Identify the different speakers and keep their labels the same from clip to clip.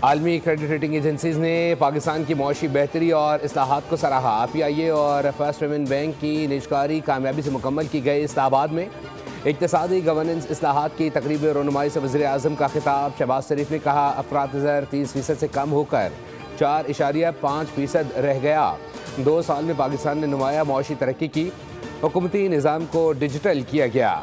Speaker 1: आलमी credit rating agencies ने पाकिस्तान की मौशी बेहतरी और इस्लाहात को सराहा। PIA और फर्स्ट पेमेंट बैंक की निजकारी कामयाबी से मुकम्मल की गई। इस्लामाबाद में इक़्तिसादी गवर्नेंस इस्लाहात की तकरीब रोनुमाई से वज़ीर आज़म का खिताब। शहबाज शरीफ ने कहा अफराद ज़र 30% से कम होकर 4.5% रह गया। 2 साल में पाकिस्तान ने नुमाया मौशी तरक्की की। हुकूमती निज़ाम को डिजिटल किया गया।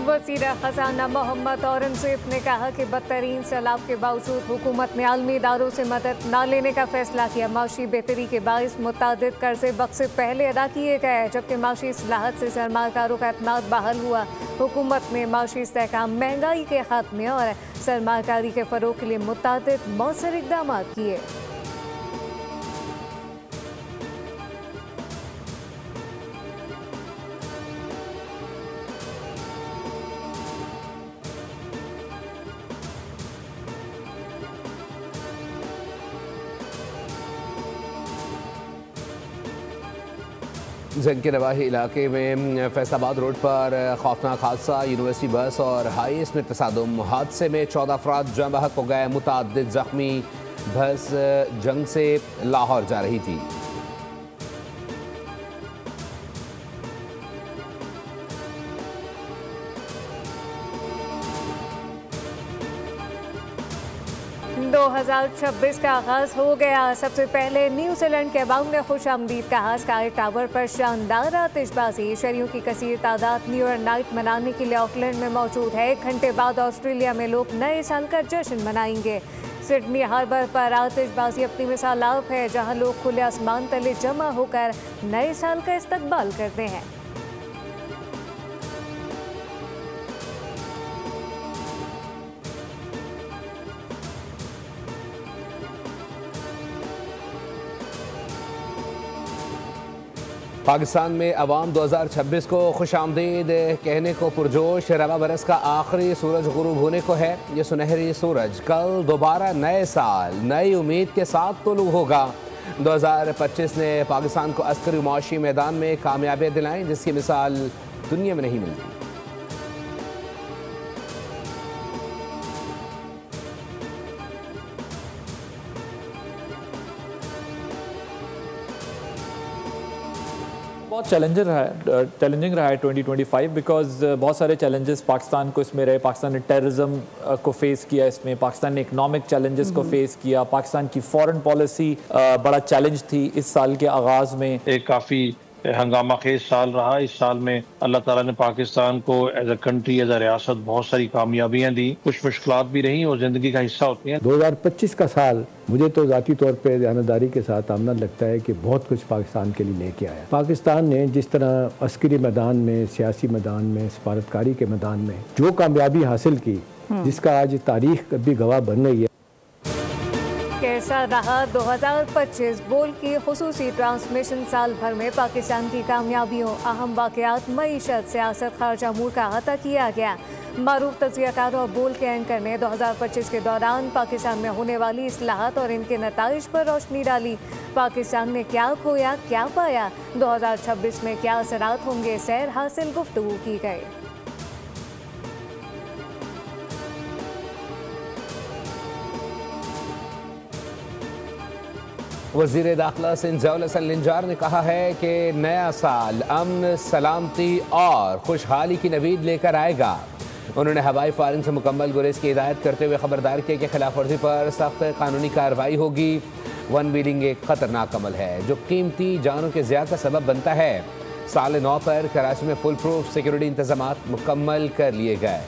Speaker 2: वज़ीर ख़ज़ाना मोहम्मद औरंगज़ेब ने कहा कि बदतरीन सैलाब के बावजूद हुकूमत ने आलमी इदारों से मदद न लेने का फैसला किया। माशी बेहतरी के बाइस मुतअद्दिद कर्जे वक्त से पहले अदा किए गए, जबकि माशी इस्लाहत से सरमाकारों का एतमाद बहाल हुआ। हुकूमत ने माशी इस्तेहकाम, महंगाई के खात्मे और सरमाकारी के फ़रोग़ के लिए मुतअद्दिद मौसर इक़दाम किए।
Speaker 1: जंग के नवाही इलाके में फैसलाबाद रोड पर खौफनाक हादसा। यूनिवर्सिटी बस और हाइस में तसादुम। हादसे में 14 अफराद जाँ बहक हो गए, मुतअद्दिद जख्मी। बस जंग से लाहौर जा रही थी।
Speaker 2: दो 2026 का आगाज हो गया। सबसे पहले न्यूजीलैंड के अवाम ने खुशामदीद कहा। स्काई टावर पर शानदार आतिशबाजी। शहरियों की कसीर तादाद न्यू ईयर नाइट मनाने के लिए ऑकलैंड में मौजूद है। 1 घंटे बाद ऑस्ट्रेलिया में लोग नए साल का जश्न मनाएंगे। सिडनी हार्बर पर आतिशबाजी अपनी मिसाल आप है, जहां लोग खुले आसमान तले जमा होकर नए साल का इस्तकबाल करते हैं।
Speaker 1: पाकिस्तान में अवाम 2026 को खुशामदीद कहने को पुरजोश। रवा बरस का आखिरी सूरज गुरूब होने को है। ये सुनहरी सूरज कल दोबारा नए साल नई उम्मीद के साथ तुलू होगा। 2025 ने पाकिस्तान को अस्करी मुआशी मैदान में कामयाबियाँ दिलाई, जिसकी मिसाल दुनिया में नहीं मिलती।
Speaker 3: बहुत चैलेंजिंग रहा है 2025 बिकॉज बहुत सारे चैलेंजेस पाकिस्तान को इसमें रहे। पाकिस्तान ने टेररिज्म को फेस किया, इसमें पाकिस्तान ने इकोनॉमिक चैलेंजेस को फेस किया। पाकिस्तान की फॉरेन पॉलिसी बड़ा चैलेंज थी इस साल के आगाज़ में।
Speaker 4: एक काफ़ी हंगामा खेज साल रहा। इस साल में अल्लाह ताला ने पाकिस्तान को as a country, as a रियासत बहुत सारी कामयाबियां दी। कुछ मुश्किलात भी रही और ज़िंदगी का हिस्सा होती हैं।
Speaker 5: 2025 का साल मुझे तो ज़ाती तौर पे ध्यानदारी के साथ आमना लगता है कि बहुत कुछ पाकिस्तान के लिए लेके आया। पाकिस्तान ने जिस तरह अस्करी मैदान में, सियासी मैदान में, सफारतकारी के मैदान में जो कामयाबी हासिल की, जिसका आज तारीख भी गवाह बन रही है।
Speaker 2: कैसा रहा 2025? बोल की खुसूसी ट्रांसमिशन साल भर में पाकिस्तान की कामयाबियों, अहम वाक़यात, मईशत, सियासत, खारजा अमूर का अहाता किया गया। मारूफ तज़कियाकार और बोल के एंकर ने 2025 के दौरान पाकिस्तान में होने वाली इस्लाहात और इनके नताइज पर रोशनी डाली। पाकिस्तान ने क्या खोया, क्या पाया, 2026 में क्या असरात होंगे, सैर हासिल गुफ्तगू की गई।
Speaker 1: वज़ीर दाखिला सिंजाउल हसन लिंजार ने कहा है कि नया साल अमन, सलामती और खुशहाली की नवीद लेकर आएगा। उन्होंने हवाई फायरिंग से मुकम्मल गुरेज की हिदायत करते हुए खबरदार किया कि खिलाफ वर्जी पर सख्त कानूनी कार्रवाई होगी। वन व्हीलिंग एक ख़तरनाक अमल है जो कीमती जानों के ज़िया का सबब बनता है। साल 9 पर कराची में फुल प्रूफ सिक्योरिटी इंतजाम मुकम्मल कर लिए गए।